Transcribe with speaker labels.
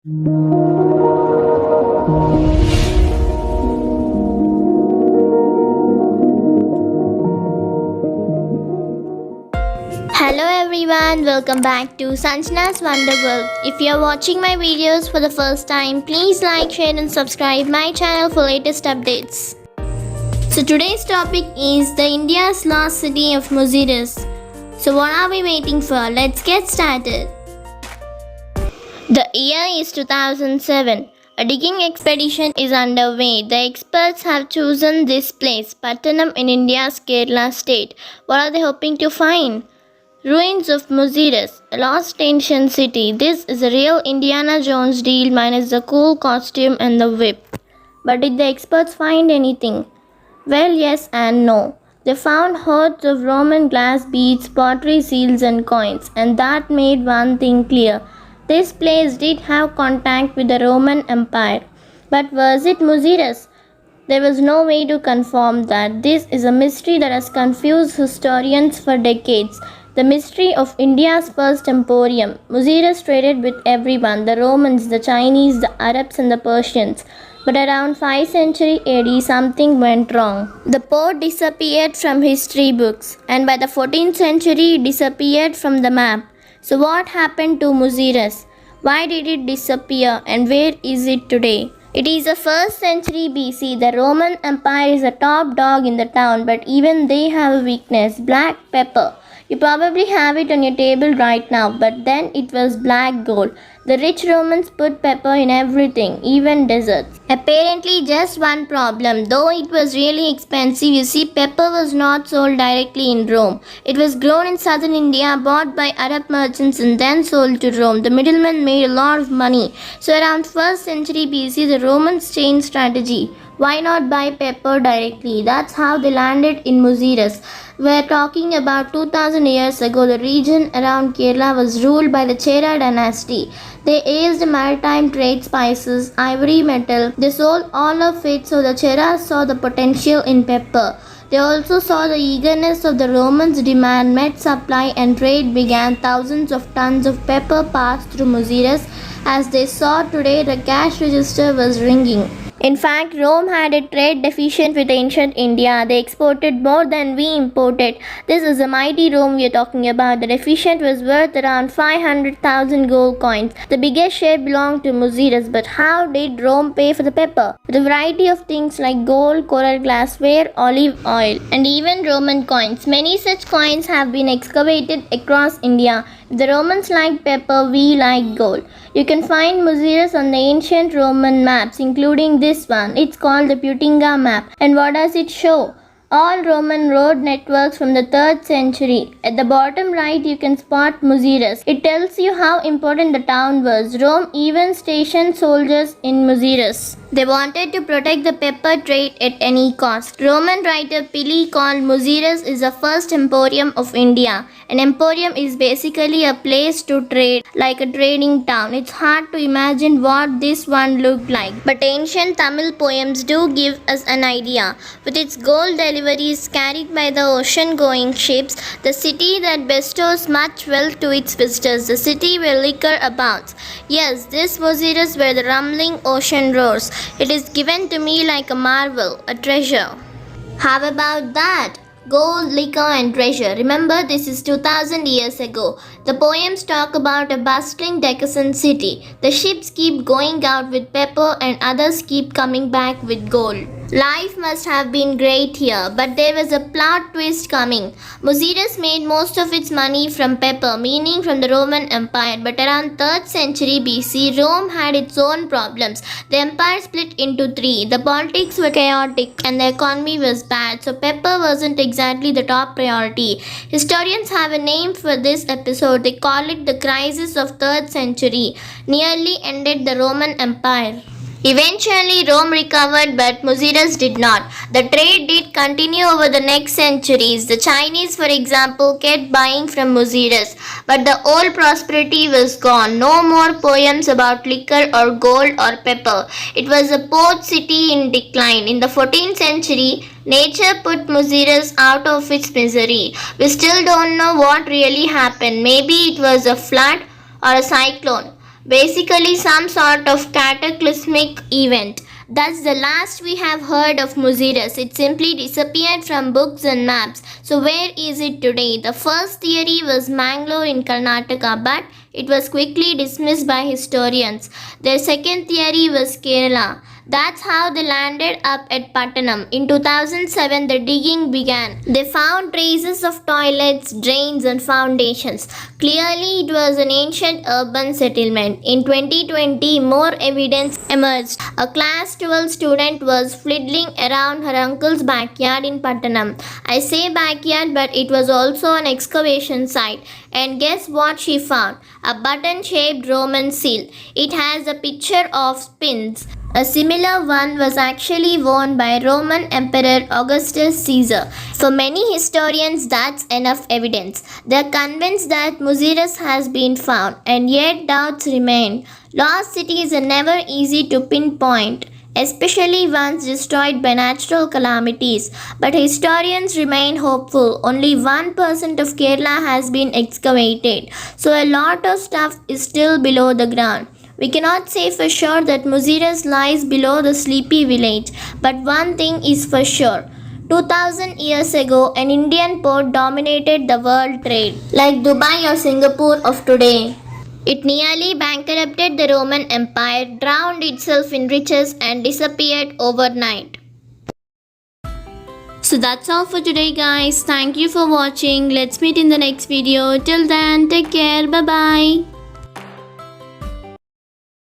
Speaker 1: Hello everyone, welcome back to Sanjana's Wonder World. If you are watching my videos for the first time, please like, share and subscribe my channel for latest updates. So today's topic is the India's lost city of Muziris. So what are we waiting for? Let's get started. The year is 2007. A digging expedition is underway. The experts have chosen this place, Pattanam in India's Kerala state. What are they hoping to find? Ruins of Muziris, a lost ancient city. This is a real Indiana Jones deal minus the cool costume and the whip. But did the experts find anything? Well, yes and no. They found hordes of Roman glass beads, pottery seals and coins, and that made one thing clear. This place did have contact with the Roman Empire. But was it Muziris? There was no way to confirm that. This is a mystery that has confused historians for decades. The mystery of India's first emporium. Muziris traded with everyone, the Romans, the Chinese, the Arabs and the Persians. But around 5th century AD, something went wrong. The port disappeared from history books, and by the 14th century, it disappeared from the map. So what happened to Muziris? Why did it disappear, and where is it today? It is the 1st century BC. The Roman Empire is the top dog in the town, but even they have a weakness, black pepper. You probably have it on your table right now, but then it was black gold. The rich Romans put pepper in everything, even desserts. Apparently just one problem. Though it was really expensive, you see, pepper was not sold directly in Rome. It was grown in southern India, bought by Arab merchants and then sold to Rome. The middlemen made a lot of money. So around 1st century BC, the Romans changed strategy. Why not buy pepper directly? That's how they landed in Muziris. We're talking about 2000 years ago. The region around Kerala was ruled by the Chera dynasty. They used maritime trade, spices, ivory, metal. They sold all of it, so the Cheras saw the potential in pepper. They also saw the eagerness of the Romans' demand met supply and trade began. Thousands of tons of pepper passed through Muziris. As they saw today, the cash register was ringing. In fact, Rome had a trade deficit with ancient India. They exported more than we imported. This is a mighty Rome we are talking about. The deficit was worth around 500,000 gold coins. The biggest share belonged to Muziris. But how did Rome pay for the pepper? With a variety of things like gold, coral glassware, olive oil, and even Roman coins. Many such coins have been excavated across India. If the Romans liked pepper, we like gold. You can find Muziris on the ancient Roman maps, including this one. It's called the Putinga map. And what does it show? All Roman road networks from the 3rd century. At the bottom right, you can spot Muziris. It tells you how important the town was. Rome even stationed soldiers in Muziris. They wanted to protect the pepper trade at any cost. Roman writer Pliny called Muziris is the first emporium of India. An emporium is basically a place to trade, like a trading town. It's hard to imagine what this one looked like, but ancient Tamil poems do give us an idea. With its gold deliveries carried by the ocean-going ships, the city that bestows much wealth to its visitors, the city where liquor abounds. Yes, this Muziris where the rumbling ocean roars. It is given to me like a marvel, a treasure. How about that? Gold, liquor and treasure. Remember, this is 2000 years ago. The poems talk about a bustling decadent city. The ships keep going out with pepper and others keep coming back with gold. Life must have been great here, but there was a plot twist coming. Muziris made most of its money from pepper, meaning from the Roman Empire, but around 3rd century BC, Rome had its own problems. The empire split into 3. The politics were chaotic and the economy was bad, so pepper wasn't exactly the top priority. Historians have a name for this episode. They call it the crisis of 3rd century. Nearly ended the Roman Empire. Eventually, Rome recovered, but Muziris did not. The trade did continue over the next centuries. The Chinese, for example, kept buying from Muziris, but the old prosperity was gone. No more poems about liquor or gold or pepper. It was a port city in decline. In the 14th century, nature put Muziris out of its misery. We still don't know what really happened. Maybe it was a flood or a cyclone. basically some sort of cataclysmic event. That's the last we have heard of Muziris. It simply disappeared from books and maps. So where is it today? The first theory was Mangalore in Karnataka, but it was quickly dismissed by historians. Their second theory was Kerala. That's how they landed up at Pattanam. In 2007, the digging began. They found traces of toilets, drains, and foundations. Clearly, it was an ancient urban settlement. In 2020, more evidence emerged. A class 12 student was fiddling around her uncle's backyard in Pattanam. I say backyard, but it was also an excavation site. And guess what she found? A button-shaped Roman seal. It has a picture of spins. A similar one was actually worn by Roman Emperor Augustus Caesar. For many historians, that's enough evidence. They're convinced that Muziris has been found, and yet doubts remain. Lost cities are never easy to pinpoint, especially ones destroyed by natural calamities. But historians remain hopeful. Only 1% of Kerala has been excavated, so a lot of stuff is still below the ground. We cannot say for sure that Muziris lies below the sleepy village, but one thing is for sure. 2000 years ago, an Indian port dominated the world trade, like Dubai or Singapore of today. It nearly bankrupted the Roman Empire, drowned itself in riches, and disappeared overnight. So that's all for today, guys. Thank you for watching. Let's meet in the next video. Till then, take care. Bye bye.